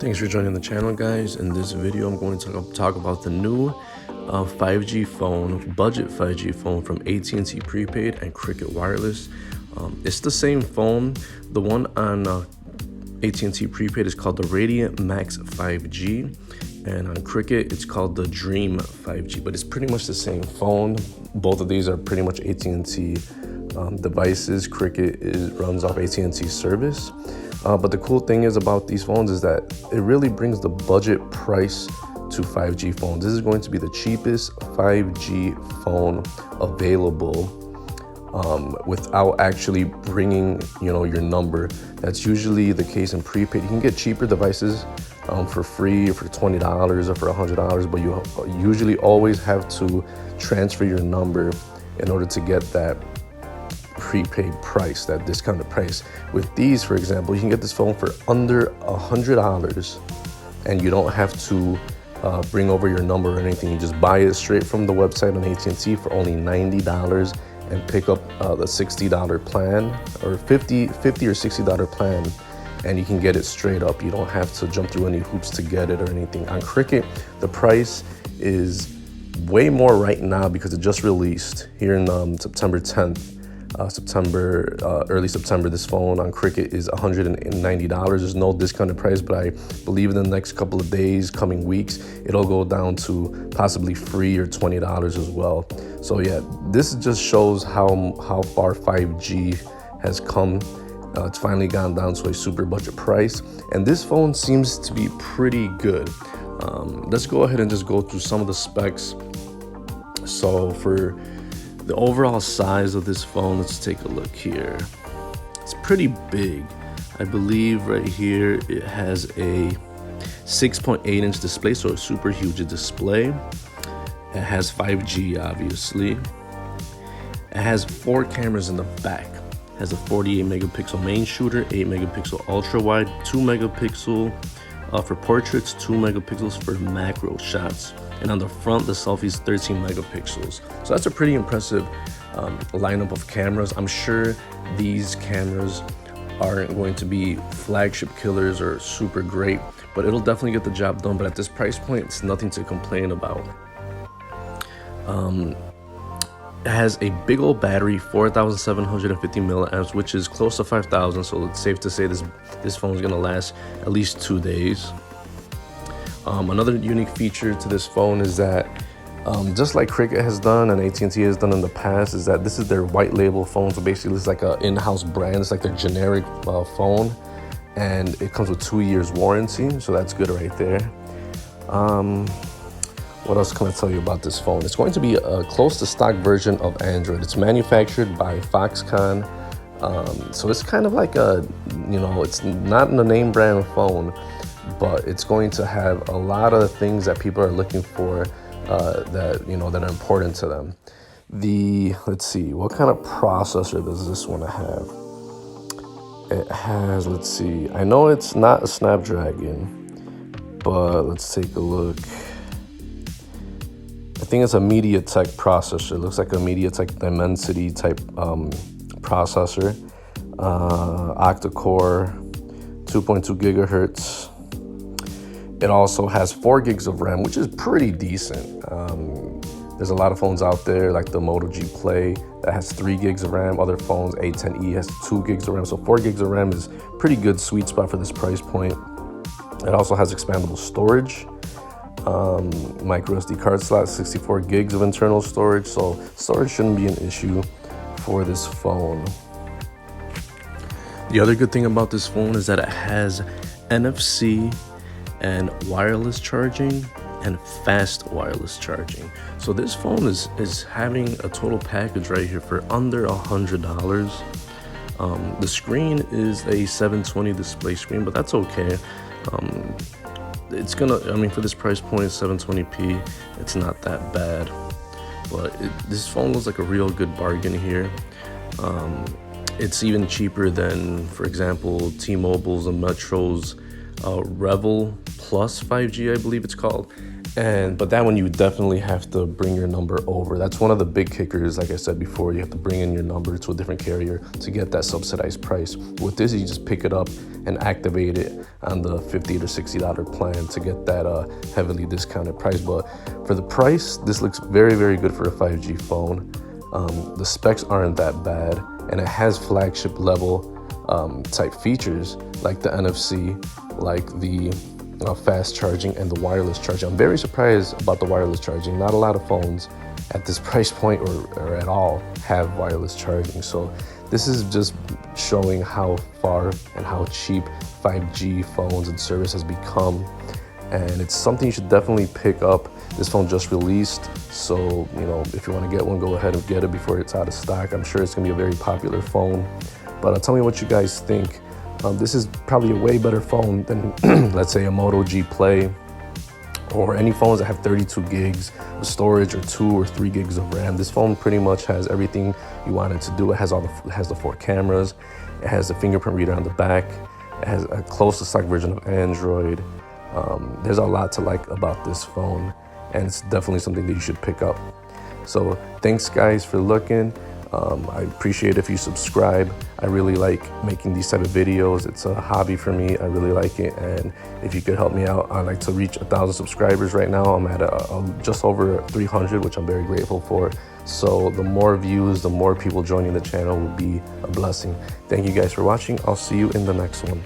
Thanks for joining the channel, guys. In this video, I'm going to talk about the new 5G phone, budget 5G phone from At&t Prepaid and Cricket Wireless. It's the same phone. The one on At&t Prepaid is called the Radiant Max 5G, and on Cricket it's called the Dream 5G, but it's pretty much the same phone. Both of these are pretty much At&t devices. Cricket runs off At&t service. But the cool thing is about these phones is that it really brings the budget price to 5G phones. This is going to be the cheapest 5G phone available without actually bringing, your number. That's usually the case in prepaid. You can get cheaper devices for free, or for $20 or for $100, but you usually always have to transfer your number in order to get that prepaid price, that discounted price. With these, for example, you can get this phone for under $100, and you don't have to bring over your number or anything. You just buy it straight from the website on At&t for only $90 and pick up the $60 plan, or $50 or $60 plan, and you can get it straight up. You don't have to jump through any hoops to get it or anything. On Cricket, the price is way more right now because it just released here in September 10th. Early September, this phone on Cricket is $190. There's no discounted price, but I believe in the next couple of days, coming weeks, it'll go down to possibly free or $20 as well. So yeah, this just shows how far 5G has come. It's finally gone down to a super budget price, and this phone seems to be pretty good. Let's go ahead and just go through some of the specs. So for the overall size of this phone, let's take a look here. It's pretty big. I believe right here it has a 6.8-inch display, so a super huge display. It has 5G, obviously. It has 4 cameras in the back. It has a 48 megapixel main shooter, 8 megapixel ultra wide, 2 megapixel for portraits, 2 megapixels for macro shots. And on the front, the selfie is 13 megapixels. So that's a pretty impressive lineup of cameras. I'm sure these cameras aren't going to be flagship killers or super great, but it'll definitely get the job done. But at this price point, it's nothing to complain about. It has a big old battery, 4,750 milliamps, which is close to 5,000. So it's safe to say this phone is gonna last at least 2 days. Another unique feature to this phone is that just like Cricket has done and At&t has done in the past, is that this is their white label phone. So basically it's like an in-house brand. It's like their generic phone, and it comes with 2 years warranty. So that's good right there. What else can I tell you about this phone? It's going to be a close to stock version of Android. It's manufactured by Foxconn. So it's kind of like it's not a name brand phone, but it's going to have a lot of things that people are looking for that are important to them. Let's see, what kind of processor does this one have? It has, let's see, I know it's not a Snapdragon, but let's take a look. I think it's a MediaTek processor. It looks like a MediaTek Dimensity type processor. Octa-core, 2.2 gigahertz. It also has 4 gigs of RAM, which is pretty decent. There's a lot of phones out there like the Moto G Play that has 3 gigs of RAM. Other phones, A10e has 2 gigs of RAM. So 4 gigs of RAM is pretty good sweet spot for this price point. It also has expandable storage, micro SD card slot, 64 gigs of internal storage. So storage shouldn't be an issue for this phone. The other good thing about this phone is that it has NFC and wireless charging and fast wireless charging. So this phone is having a total package right here for under $100. The screen is a 720 display screen, but that's okay. It's gonna, for this price point, 720p, it's not that bad. But this phone looks like a real good bargain here. It's even cheaper than, for example, T-Mobile's and Metro's Revel Plus 5G, I believe it's called. But that one you definitely have to bring your number over. That's one of the big kickers. Like I said before, you have to bring in your number to a different carrier to get that subsidized price. With this, you just pick it up and activate it on the $50 to $60 plan to get that heavily discounted price. But for the price, this looks very, very good for a 5G phone. The specs aren't that bad, and it has flagship level type features like the NFC, like the fast charging and the wireless charging. I'm very surprised about the wireless charging. Not a lot of phones at this price point or at all have wireless charging. So this is just showing how far and how cheap 5G phones and service has become. And it's something you should definitely pick up. This phone just released, so if you want to get one, go ahead and get it before it's out of stock. I'm sure it's gonna be a very popular phone. But tell me what you guys think. This is probably a way better phone than, let's say, a Moto G Play or any phones that have 32 gigs of storage or 2 or 3 gigs of RAM. This phone pretty much has everything you want it to do. It has the 4 cameras. It has a fingerprint reader on the back. It has a close to stock version of Android. There's a lot to like about this phone, and it's definitely something that you should pick up. So thanks guys for looking. I appreciate if you subscribe. I really like making these type of videos. It's a hobby for me. I really like it, and if you could help me out, I'd like to reach 1,000 subscribers right now. I'm at just over 300, which I'm very grateful for. So the more views, the more people joining the channel will be a blessing. Thank you guys for watching. I'll see you in the next one.